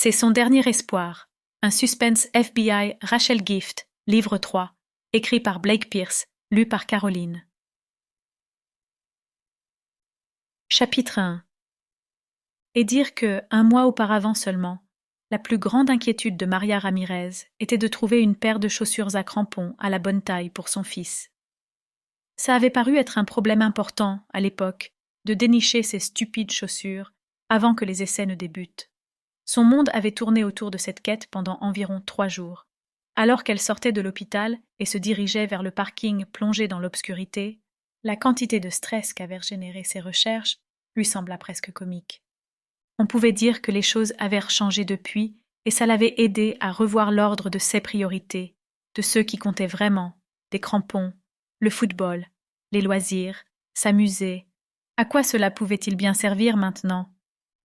C'est son dernier espoir. Un suspense FBI Rachel Gift, livre 3, écrit par Blake Pierce, lu par Caroline. Chapitre 1. Et dire que, un mois auparavant seulement, la plus grande inquiétude de Maria Ramirez était de trouver une paire de chaussures à crampons à la bonne taille pour son fils. Ça avait paru être un problème important, à l'époque, de dénicher ces stupides chaussures avant que les essais ne débutent. Son monde avait tourné autour de cette quête pendant environ 3 jours. Alors qu'elle sortait de l'hôpital et se dirigeait vers le parking plongé dans l'obscurité, la quantité de stress qu'avaient généré ses recherches lui sembla presque comique. On pouvait dire que les choses avaient changé depuis et ça l'avait aidé à revoir l'ordre de ses priorités, de ceux qui comptaient vraiment, des crampons, le football, les loisirs, s'amuser. À quoi cela pouvait-il bien servir maintenant?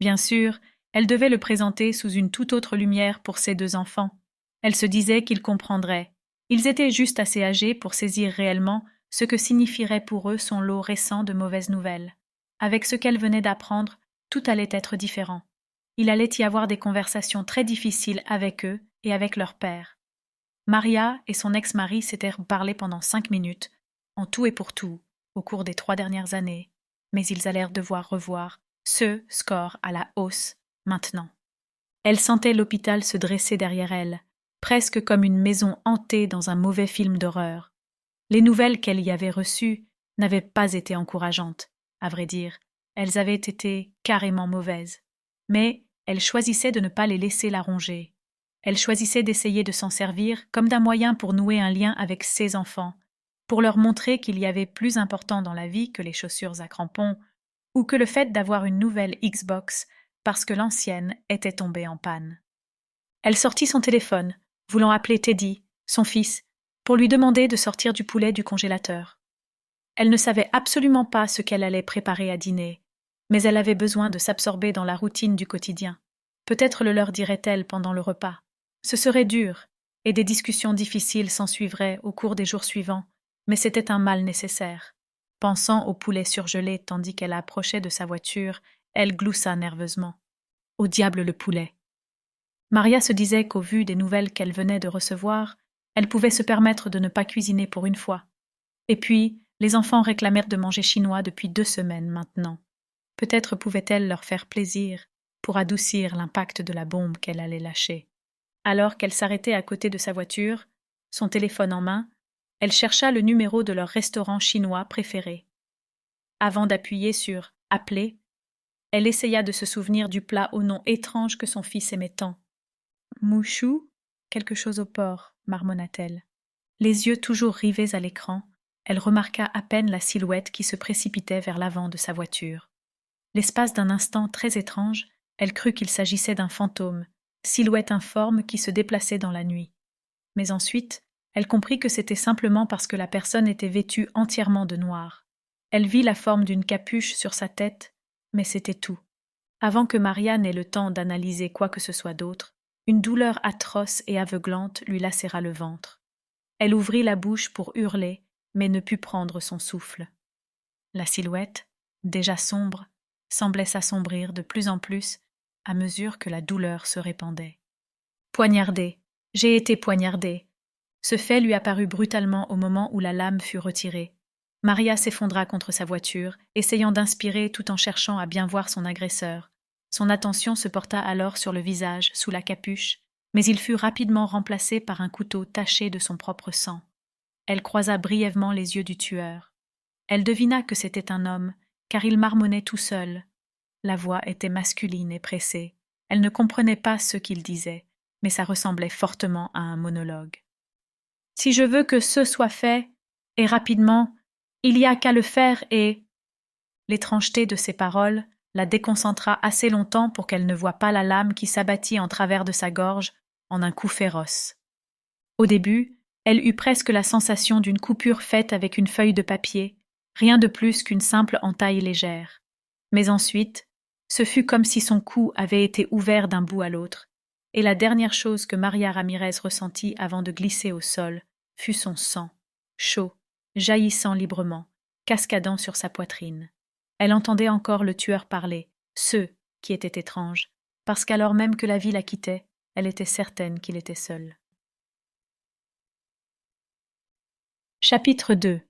Bien sûr, elle devait le présenter sous une toute autre lumière pour ses 2 enfants. Elle se disait qu'ils comprendraient. Ils étaient juste assez âgés pour saisir réellement ce que signifierait pour eux son lot récent de mauvaises nouvelles. Avec ce qu'elle venait d'apprendre, tout allait être différent. Il allait y avoir des conversations très difficiles avec eux et avec leur père. Maria et son ex-mari s'étaient parlé pendant 5 minutes, en tout et pour tout, au cours des 3 dernières années, mais ils allèrent devoir revoir ce score à la hausse maintenant. Elle sentait l'hôpital se dresser derrière elle, presque comme une maison hantée dans un mauvais film d'horreur. Les nouvelles qu'elle y avait reçues n'avaient pas été encourageantes, à vrai dire. Elles avaient été carrément mauvaises. Mais elle choisissait de ne pas les laisser la ronger. Elle choisissait d'essayer de s'en servir comme d'un moyen pour nouer un lien avec ses enfants, pour leur montrer qu'il y avait plus important dans la vie que les chaussures à crampons, ou que le fait d'avoir une nouvelle Xbox parce que l'ancienne était tombée en panne. Elle sortit son téléphone, voulant appeler Teddy, son fils, pour lui demander de sortir du poulet du congélateur. Elle ne savait absolument pas ce qu'elle allait préparer à dîner, mais elle avait besoin de s'absorber dans la routine du quotidien. Peut-être le leur dirait-elle pendant le repas. Ce serait dur, et des discussions difficiles s'ensuivraient au cours des jours suivants, mais c'était un mal nécessaire. Pensant au poulet surgelé tandis qu'elle approchait de sa voiture, elle gloussa nerveusement. Au diable le poulet! Maria se disait qu'au vu des nouvelles qu'elle venait de recevoir, elle pouvait se permettre de ne pas cuisiner pour une fois. Et puis, les enfants réclamèrent de manger chinois depuis 2 semaines maintenant. Peut-être pouvait-elle leur faire plaisir pour adoucir l'impact de la bombe qu'elle allait lâcher. Alors qu'elle s'arrêtait à côté de sa voiture, son téléphone en main, elle chercha le numéro de leur restaurant chinois préféré. Avant d'appuyer sur « Appeler », elle essaya de se souvenir du plat au nom étrange que son fils aimait tant. « Mouchou » quelque chose au porc, marmonna-t-elle. Les yeux toujours rivés à l'écran, elle remarqua à peine la silhouette qui se précipitait vers l'avant de sa voiture. L'espace d'un instant très étrange, elle crut qu'il s'agissait d'un fantôme, silhouette informe qui se déplaçait dans la nuit. Mais ensuite, elle comprit que c'était simplement parce que la personne était vêtue entièrement de noir. Elle vit la forme d'une capuche sur sa tête, mais c'était tout. Avant que Maria n'ait le temps d'analyser quoi que ce soit d'autre, une douleur atroce et aveuglante lui lacéra le ventre. Elle ouvrit la bouche pour hurler, mais ne put prendre son souffle. La silhouette, déjà sombre, semblait s'assombrir de plus en plus à mesure que la douleur se répandait. Poignardée, j'ai été poignardée. Ce fait lui apparut brutalement au moment où la lame fut retirée. Maria s'effondra contre sa voiture, essayant d'inspirer tout en cherchant à bien voir son agresseur. Son attention se porta alors sur le visage, sous la capuche, mais il fut rapidement remplacé par un couteau taché de son propre sang. Elle croisa brièvement les yeux du tueur. Elle devina que c'était un homme, car il marmonnait tout seul. La voix était masculine et pressée. Elle ne comprenait pas ce qu'il disait, mais ça ressemblait fortement à un monologue. « Si je veux que ce soit fait, et rapidement, il y a qu'à le faire et… » L'étrangeté de ses paroles la déconcentra assez longtemps pour qu'elle ne voie pas la lame qui s'abattit en travers de sa gorge en un coup féroce. Au début, elle eut presque la sensation d'une coupure faite avec une feuille de papier, rien de plus qu'une simple entaille légère. Mais ensuite, ce fut comme si son cou avait été ouvert d'un bout à l'autre, et la dernière chose que Maria Ramirez ressentit avant de glisser au sol fut son sang, chaud, jaillissant librement, cascadant sur sa poitrine. Elle entendait encore le tueur parler, ce qui était étrange, parce qu'alors même que la vie la quittait, elle était certaine qu'il était seul. Chapitre 2.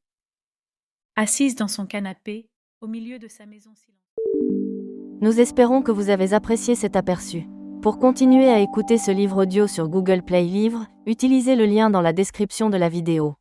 Assise dans son canapé, au milieu de sa maison silencieuse. Nous espérons que vous avez apprécié cet aperçu. Pour continuer à écouter ce livre audio sur Google Play Livres, utilisez le lien dans la description de la vidéo.